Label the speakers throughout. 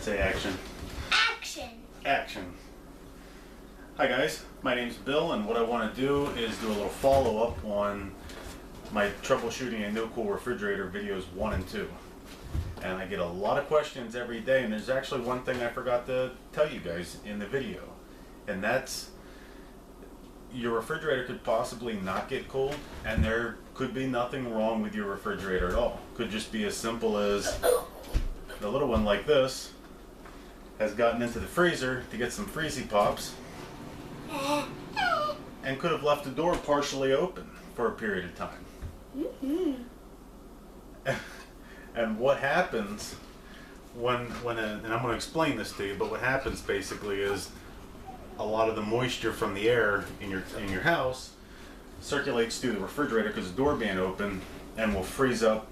Speaker 1: Say action.
Speaker 2: Action.
Speaker 1: Action. Hi guys, my name's Bill, and what I want to do is do a little follow-up on my troubleshooting a no-cool refrigerator videos 1 and 2. And I get a lot of questions every day, and there's actually one thing I forgot to tell you guys in the video, and that's your refrigerator could possibly not get cold, and there could be nothing wrong with your refrigerator at all. Could just be as simple as the little one like this has gotten into the freezer to get some freezy pops and could have left the door partially open for a period of time. And what happens and I'm going to explain this to you, but what happens basically is a lot of the moisture from the air in your house circulates through the refrigerator because the door being open, and will freeze up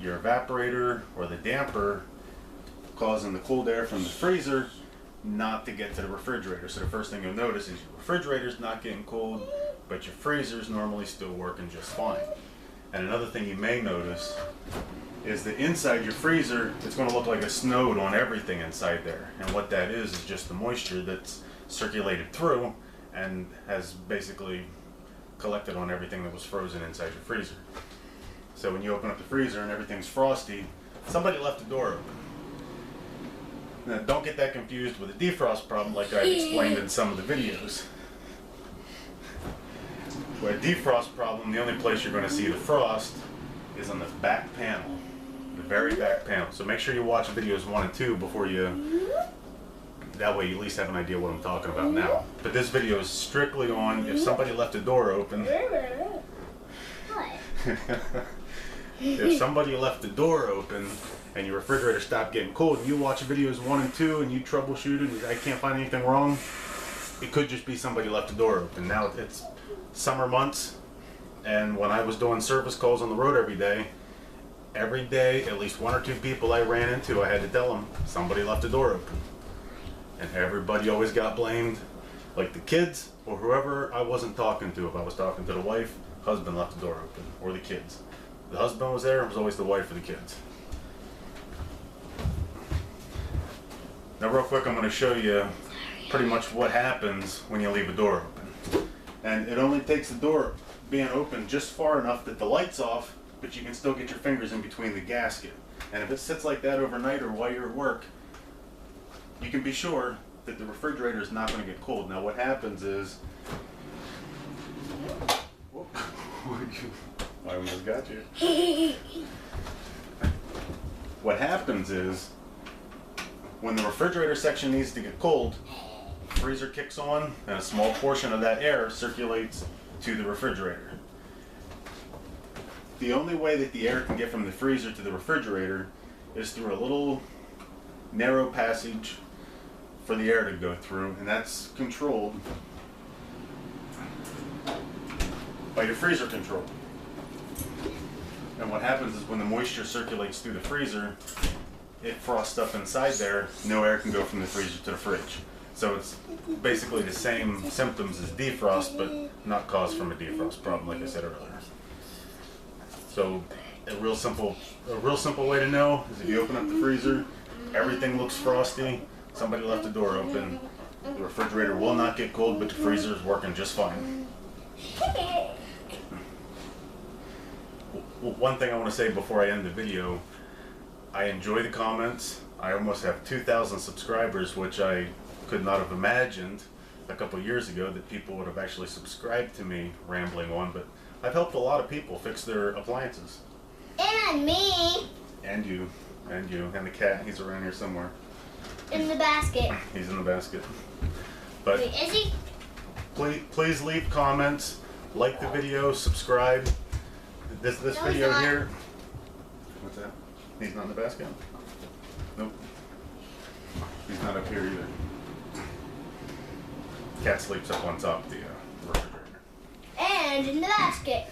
Speaker 1: your evaporator or the damper, causing the cold air from the freezer not to get to the refrigerator. So the first thing you'll notice is your refrigerator's not getting cold, but your freezer's normally still working just fine. And another thing you may notice is that inside your freezer, it's going to look like a snowed on everything inside there. And what that is just the moisture that's circulated through and has basically collected on everything that was frozen inside your freezer. So when you open up the freezer and everything's frosty, somebody left the door open. Now don't get that confused with a defrost problem like I've explained in some of the videos. With a defrost problem, the only place you're going to see the frost is on the back panel, the very back panel. So make sure you watch videos 1 and 2 before you, that way you at least have an idea what I'm talking about now. But this video is strictly on if somebody left the door open. If somebody left the door open and your refrigerator stopped getting cold, and you watch videos 1 and 2 and you troubleshoot it and I can't find anything wrong, it could just be somebody left the door open. Now it's summer months, and when I was doing service calls on the road every day, at least 1 or 2 people I ran into, I had to tell them somebody left the door open. And everybody always got blamed, like the kids or whoever I wasn't talking to. If I was talking to the wife, husband left the door open, or the kids. The husband was there, it was always the wife or the kids. Now real quick, I'm going to show you pretty much what happens when you leave a door open. And it only takes the door being open just far enough that the light's off, but you can still get your fingers in between the gasket. And if it sits like that overnight or while you're at work, you can be sure that the refrigerator is not going to get cold. Now what happens is, I almost got you. What happens is, when the refrigerator section needs to get cold, the freezer kicks on and a small portion of that air circulates to the refrigerator. The only way that the air can get from the freezer to the refrigerator is through a little narrow passage for the air to go through, and that's controlled by your freezer control. And what happens is when the moisture circulates through the freezer, it frosts up inside there, no air can go from the freezer to the fridge. So it's basically the same symptoms as defrost, but not caused from a defrost problem, like I said earlier. So a real simple way to know is if you open up the freezer, everything looks frosty, somebody left the door open, the refrigerator will not get cold, but the freezer is working just fine. One thing I want to say before I end the video, I enjoy the comments. I almost have 2,000 subscribers, which I could not have imagined a couple years ago that people would have actually subscribed to me rambling on, but I've helped a lot of people fix their appliances.
Speaker 2: And me.
Speaker 1: And you. And the cat, he's around here somewhere.
Speaker 2: In the basket.
Speaker 1: He's in the basket. But
Speaker 2: wait, is he?
Speaker 1: Please leave comments, like the video, subscribe. This video here. What's that? He's not in the basket? Nope. He's not up here either. Cat sleeps up on top of the refrigerator.
Speaker 2: And in the basket.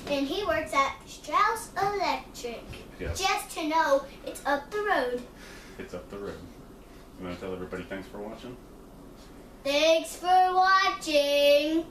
Speaker 2: And he works at Strauss Electric.
Speaker 1: Yes.
Speaker 2: Just to know, it's up the road.
Speaker 1: It's up the road. You want to tell everybody thanks for watching?
Speaker 2: Thanks for watching.